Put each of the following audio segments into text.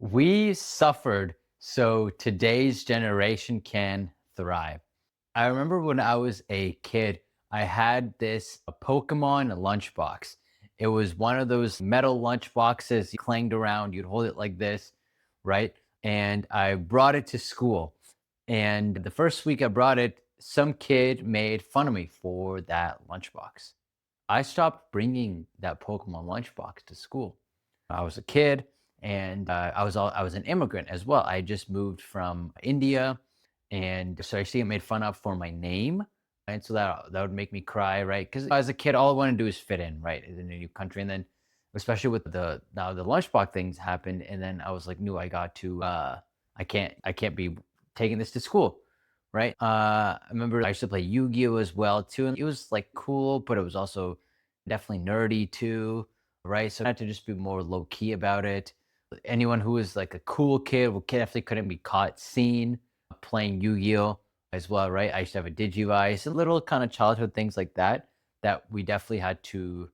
We suffered so today's generation can thrive. I remember when I was a kid, I had this a Pokemon lunchbox. It was one of those metal lunch boxes you clanged around, you'd hold it like this, right? And I brought it to school. And the first week I brought it, some kid made fun of me for that lunchbox. I stopped bringing that Pokemon lunchbox to school. I was a kid, and I was an immigrant as well. I just moved from India, and so I see it made fun of for my name, and so that would make me cry, right? Because as a kid, all I want to do is fit in, right, in a new country, and then especially with the now the lunchbox things happened, and then I was like, no, I got to, I can't be taking this to school. Right. I remember I used to play Yu-Gi-Oh as well too. And it was like cool, but it was also definitely nerdy too. Right. So I had to just be more low key about it. Anyone who was like a cool kid definitely couldn't be caught seen playing Yu-Gi-Oh as well. Right. I used to have a Digivice, a little kind of childhood things like that, that we definitely had to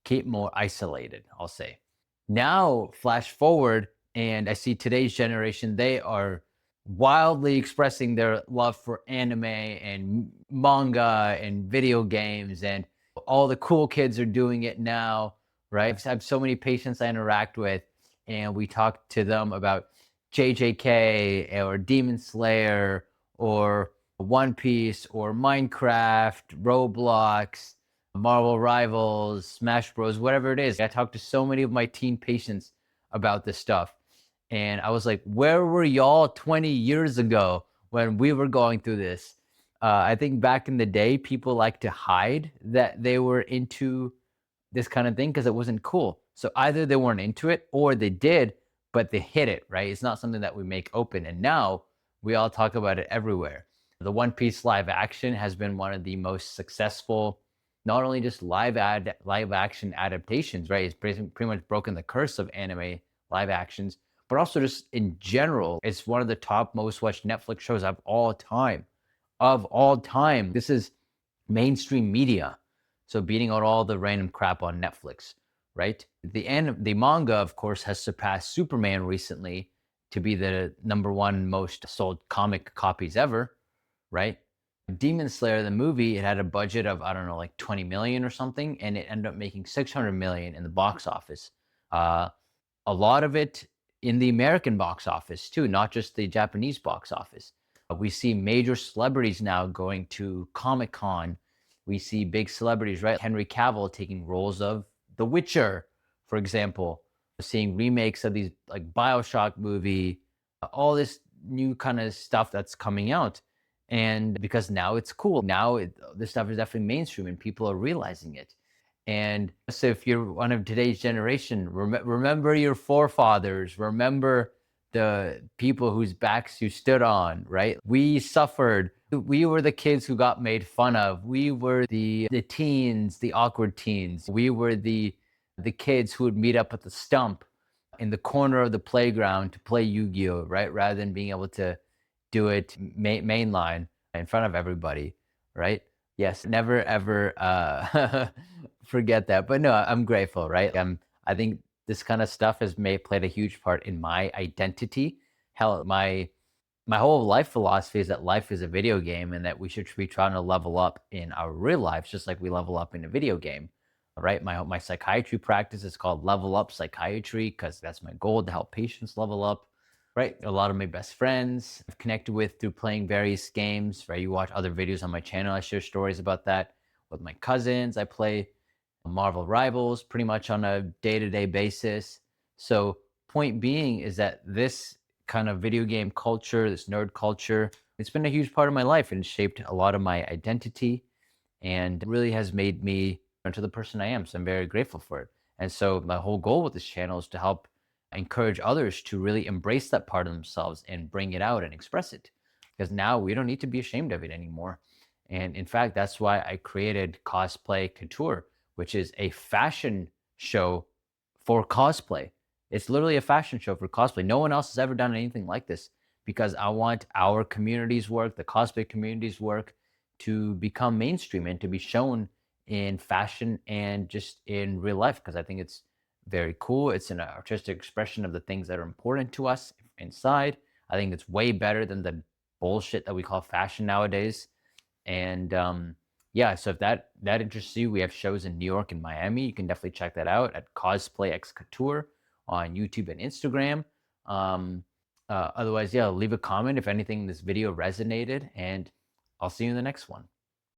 keep more isolated, I'll say. Now, flash forward, and I see today's generation, they are wildly expressing their love for anime and manga and video games, and all the cool kids are doing it now, right? I have so many patients I interact with, and we talk to them about JJK or Demon Slayer or One Piece or Minecraft, Roblox, Marvel Rivals, Smash Bros, whatever it is. I talked to so many of my teen patients about this stuff. And I was like, where were y'all 20 years ago when we were going through this? I think back in the day, people like to hide that they were into this kind of thing because it wasn't cool. So either they weren't into it or they did, but they hid it, right? It's not something that we make open. And now we all talk about it everywhere. The One Piece live action has been one of the most successful, not only just live action adaptations, right? It's pretty much broken the curse of anime live actions, but also just in general, it's one of the top most watched Netflix shows of all time. Of all time. This is mainstream media. So beating out all the random crap on Netflix, right? The manga, of course, has surpassed Superman recently to be the number one most sold comic copies ever, right? Demon Slayer, the movie, it had a budget of, I don't know, like 20 million or something, and it ended up making 600 million in the box office. Uh, a lot of it in the American box office too, not just the Japanese box office. We see major celebrities now going to Comic Con. We see big celebrities, right? Henry Cavill taking roles of The Witcher, for example. Seeing remakes of these like Bioshock movie, all this new kind of stuff that's coming out. And because now it's cool, now this stuff is definitely mainstream and people are realizing it. And so, if you're one of today's generation, remember your forefathers, remember the people whose backs you stood on, right? We suffered. We were the kids who got made fun of. We were the teens, the awkward teens. We were the kids who would meet up at the stump in the corner of the playground to play Yu-Gi-Oh, right? Rather than being able to do it mainline in front of everybody, right? Yes, never ever forget that. But no, I'm grateful, right? I think this kind of stuff has played a huge part in my identity. Hell, my whole life philosophy is that life is a video game and that we should be trying to level up in our real lives, just like we level up in a video game. Right? My psychiatry practice is called Level Up Psychiatry because that's my goal to help patients level up. Right? A lot of my best friends I've connected with through playing various games. Right? You watch other videos on my channel. I share stories about that with my cousins. I play Marvel Rivals pretty much on a day-to-day basis. So point being is that this kind of video game culture, this nerd culture, it's been a huge part of my life and shaped a lot of my identity and really has made me into the person I am. So I'm very grateful for it. And so my whole goal with this channel is to help encourage others to really embrace that part of themselves and bring it out and express it. Because now we don't need to be ashamed of it anymore. And in fact, that's why I created Cosplay Couture, which is a fashion show for cosplay. It's literally a fashion show for cosplay. No one else has ever done anything like this because I want our community's work, the cosplay community's work, to become mainstream and to be shown in fashion and just in real life because I think it's very cool. It's an artistic expression of the things that are important to us inside. I think it's way better than the bullshit that we call fashion nowadays. And yeah, so if that interests you, we have shows in New York and Miami. You can definitely check that out at Cosplay X Couture on YouTube and Instagram. Otherwise, yeah, leave a comment if anything in this video resonated, and I'll see you in the next one.